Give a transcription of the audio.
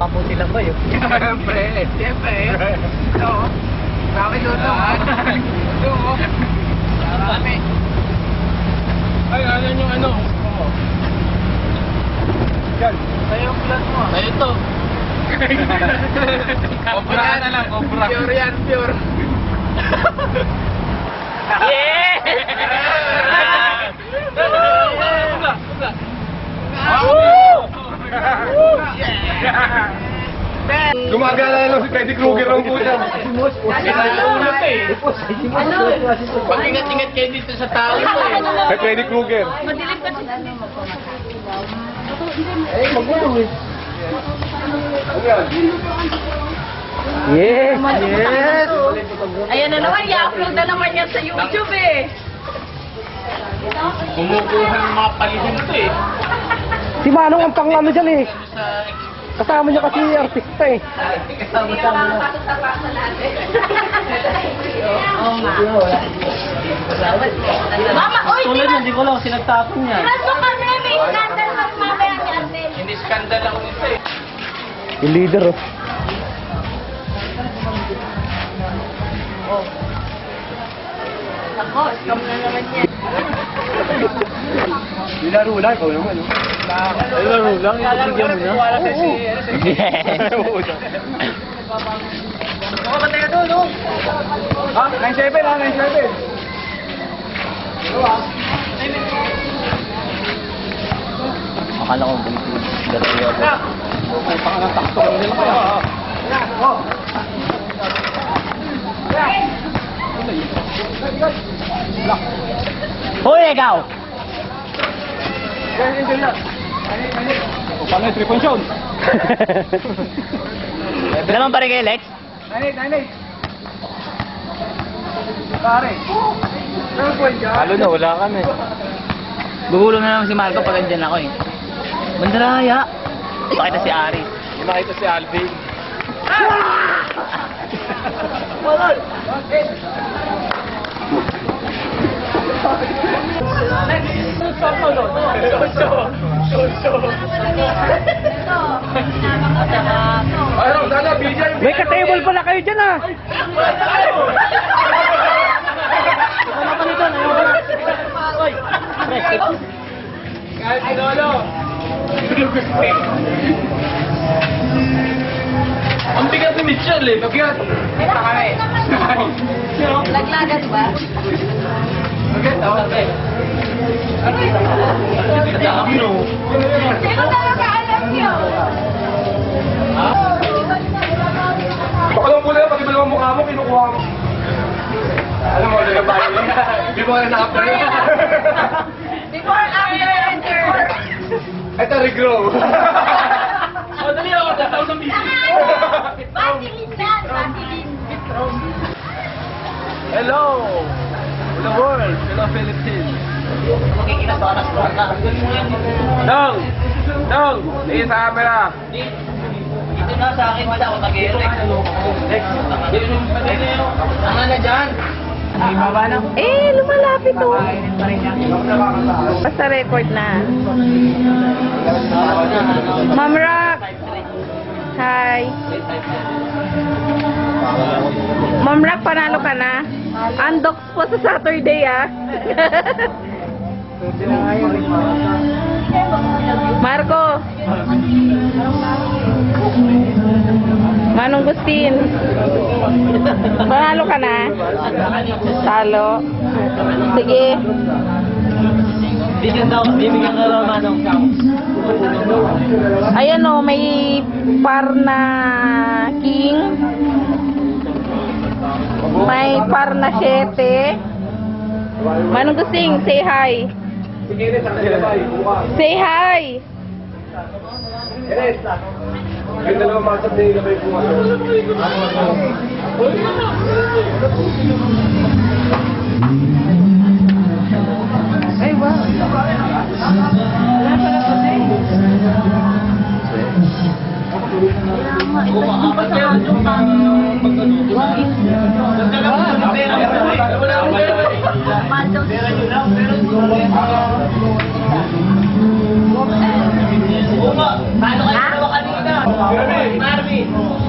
po silang ba yun? Siyempre. Oo. Bakit doon lang? Doon. Marami. Ay, ano yung ano? Yan. Sa'yo ang plan mo. Sa'yo to. Cobra na lang, cobra. Pure yan, pure. Yeah! Gumagala lang si Freddy Krueger ang puta. Pag ingat-ingat kayo dito sa tao mo eh. Kay Freddy Krueger. Madilim kasi. Eh, magulo eh. Yes! Yes! Ayan na naman, i-upload na naman yan sa YouTube eh. Kumukuha ng mga palihim to eh. Si Manong ang pang-ano dyan eh. Sa... Kasama niya kasi artista eh. Kasama na. Oo nga. Mama, oy! Tulad yan, di ko lang sinagtapon niya. Ano kami? May scandal mas mamaya ni Ansel. Hindi skandal ako nito eh. Yung leader oh. Ako, scam na naman yan. Nilaro lang, ikaw naman. Laro lang, ibigyan mo na. Makapatay ka doon, no? Ha? 9-7 ha, 9-7. Akala ko ganito. Ay, pangalang takto lang nila kaya. Hoy, ikaw! O, paano yung 3 point shot? Naman pa rin kay Lex? 9-8. Pare. Halo na, wala kami. Gugulong na naman si Marco pag andyan ako eh. Bandaraya! Pakita si Ari. Nakita si Alvin. Ayaw, sana, BJ. May ka-table pala kayo dyan ah! Ano pa nito? Oy! Kahit si Lolo. Ang bigat ni Mitchell eh. Mabigat. Ito kami. Laglagan ba? Mabigat ako. Kadami no. Sino talaga alam niyo? Baka lang muna, pag iba naman mukha mo, kinukuha mo. Alam mo, talaga tayo. Hindi mo na na-after. Before, after, enter. Ito, regrow. O, dali ako. Tataw ng busy. Vaseline yan, Vaseline. Hello! Hello world! Hello Philippines! Dong! Dong! Tingin sa camera! Dito na sa akin, wala ako nag-i-Lex. Ang ano dyan? Lumalapit to. Basta record na. Ma'am Rock. Hi. Ma'am Rock, panalo ka na. Undox po sa Saturday ah. Marco. Manong Gustin. Panalo ka na. Talo. Sige. Bibigyan ka raw, Manong. Ayan o, may par na king. May par na 7. Manong Gusting, say hi. Say hi. Yung dalawang matchup na ilabay po ano. Ay, wow. Paano kayo dalawa kanina? Marvin! Marvin!